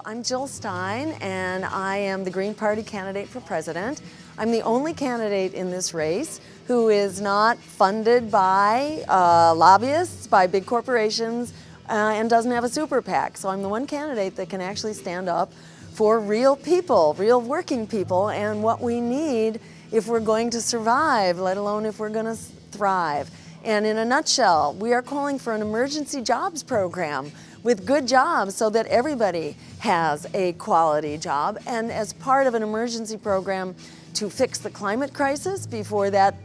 I'm Jill Stein, and I am the Green Party candidate for president. I'm the only candidate in this race who is not funded by lobbyists, by big corporations, and doesn't have a super PAC. So I'm the one candidate that can actually stand up for real people, real working people, and what we need if we're going to survive, let alone if we're going to thrive. And in a nutshell, we are calling for an emergency jobs program with good jobs so that everybody has a quality job. And as part of an emergency program to fix the climate crisis before that,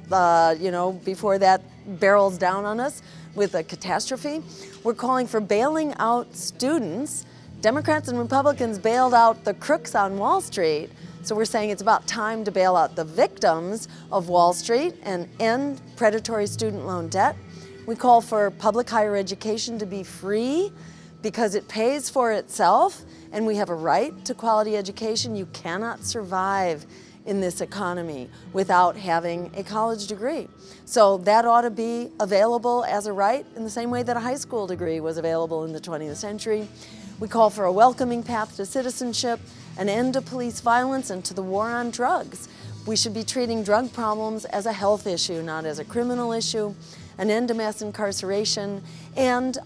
before that barrels down on us with a catastrophe, we're calling for bailing out students. Democrats and Republicans bailed out the crooks on Wall Street. So we're saying it's about time to bail out the victims of Wall Street and end predatory student loan debt. We call for public higher education to be free because it pays for itself and we have a right to quality education. You cannot survive in this economy without having a college degree. So that ought to be available as a right in the same way that a high school degree was available in the 20th century. We call for a welcoming path to citizenship, an end to police violence and to the war on drugs. We should be treating drug problems as a health issue, not as a criminal issue, an end to mass incarceration, and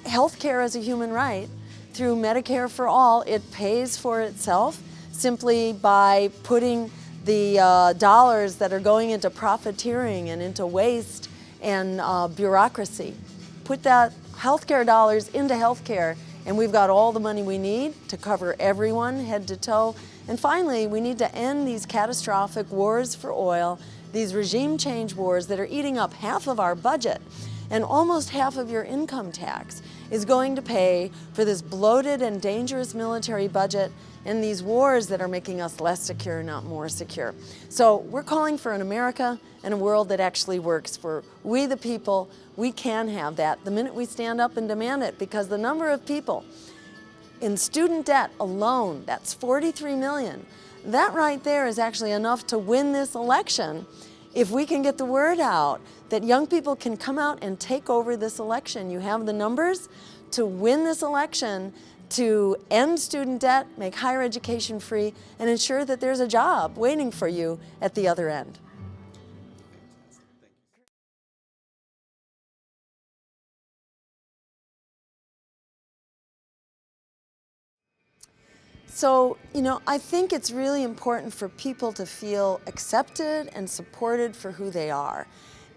health care as a human right. Through Medicare for All, it pays for itself simply by putting the dollars that are going into profiteering and into waste and bureaucracy. Put that healthcare dollars into healthcare, and we've got all the money we need to cover everyone head to toe. And finally, we need to end these catastrophic wars for oil, these regime change wars that are eating up half of our budget, and almost half of your income tax is going to pay for this bloated and dangerous military budget and these wars that are making us less secure, not more secure. So we're calling for an America and a world that actually works for we the people. We can have that the minute we stand up and demand it, because the number of people in student debt alone, that's 43 million. That right there is actually enough to win this election if we can get the word out that young people can come out and take over this election. You have the numbers to win this election, to end student debt, make higher education free, and ensure that there's a job waiting for you at the other end. So, I think it's really important for people to feel accepted and supported for who they are,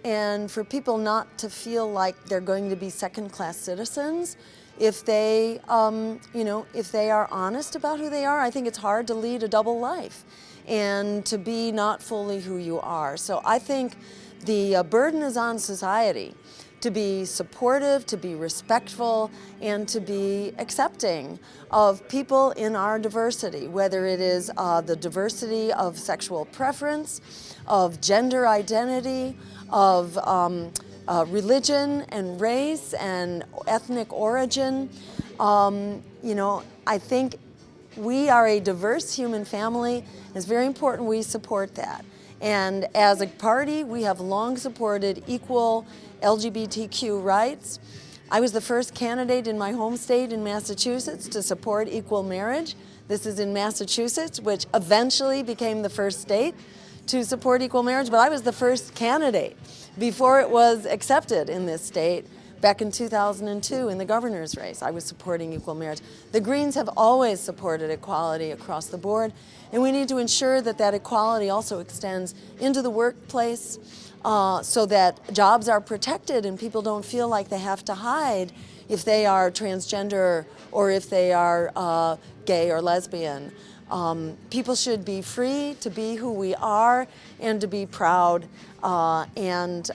and for people not to feel like they're going to be second-class citizens. If they, if they are honest about who they are, I think it's hard to lead a double life and to be not fully who you are. So I think the burden is on society to be supportive, to be respectful, and to be accepting of people in our diversity, whether it is the diversity of sexual preference, of gender identity, of religion and race and ethnic origin. I think we are a diverse human family. It's very important we support that. And as a party, we have long supported equal LGBTQ rights. I was the first candidate in my home state in Massachusetts to support equal marriage. This is in Massachusetts, which eventually became the first state to support equal marriage, but I was the first candidate before it was accepted in this state back in 2002 in the governor's race. I was supporting equal marriage. The Greens have always supported equality across the board, and we need to ensure that that equality also extends into the workplace so that jobs are protected and people don't feel like they have to hide if they are transgender or if they are gay or lesbian. People should be free to be who we are and to be proud and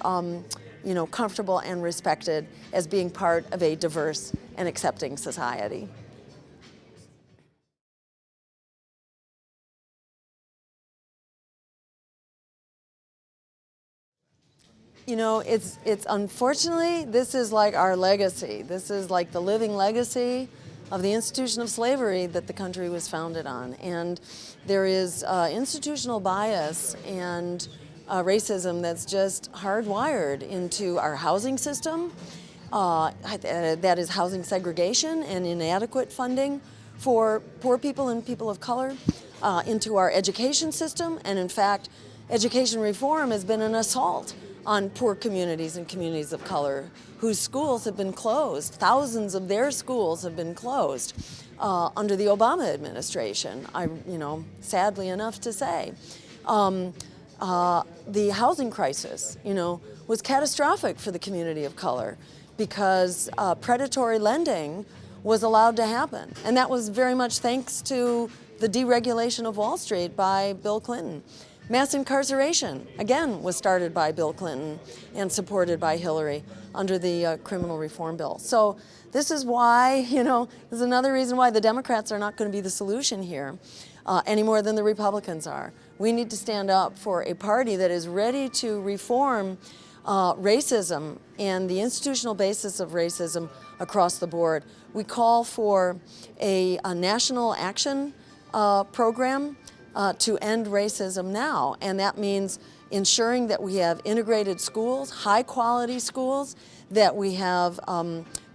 comfortable and respected as being part of a diverse and accepting society. It's unfortunately, this is like our legacy. This is like the living legacy of the institution of slavery that the country was founded on. And there is institutional bias and racism that's just hardwired into our housing system. That is housing segregation and inadequate funding for poor people and people of color into our education system. And in fact, education reform has been an assault on poor communities and communities of color whose schools have been closed. Thousands of their schools have been closed under the Obama administration, sadly enough to say. The housing crisis, was catastrophic for the community of color because predatory lending was allowed to happen. And that was very much thanks to the deregulation of Wall Street by Bill Clinton. Mass incarceration, again, was started by Bill Clinton and supported by Hillary under the criminal reform bill. So this is why, this is another reason why the Democrats are not going to be the solution here any more than the Republicans are. We need to stand up for a party that is ready to reform racism and the institutional basis of racism across the board. We call for a national action program to end racism now, and that means ensuring that we have integrated schools, high quality schools, that we have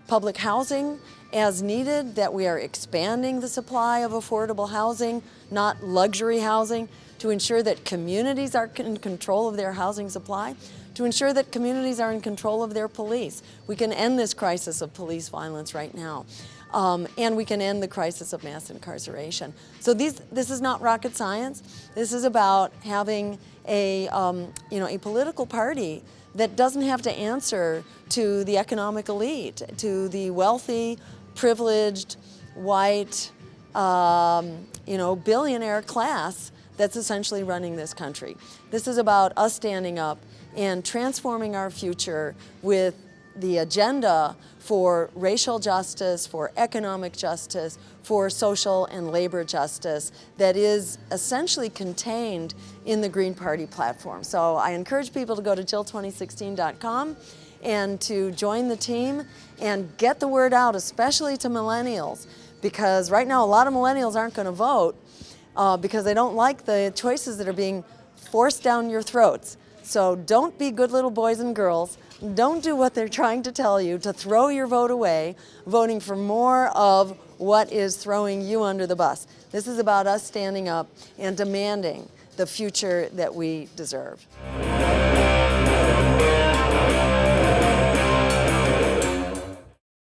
public housing as needed, that we are expanding the supply of affordable housing, not luxury housing, to ensure that communities are in control of their housing supply, to ensure that communities are in control of their police. We can end this crisis of police violence right now. And we can end the crisis of mass incarceration. So this is not rocket science. This is about having a political party that doesn't have to answer to the economic elite, to the wealthy, privileged, white, billionaire class that's essentially running this country. This is about us standing up and transforming our future with the agenda for racial justice, for economic justice, for social and labor justice that is essentially contained in the Green Party platform. So I encourage people to go to jill2016.com and to join the team and get the word out, especially to millennials, because right now a lot of millennials aren't going to vote because they don't like the choices that are being forced down your throats. So don't be good little boys and girls. Don't do what they're trying to tell you, to throw your vote away, voting for more of what is throwing you under the bus. This is about us standing up and demanding the future that we deserve.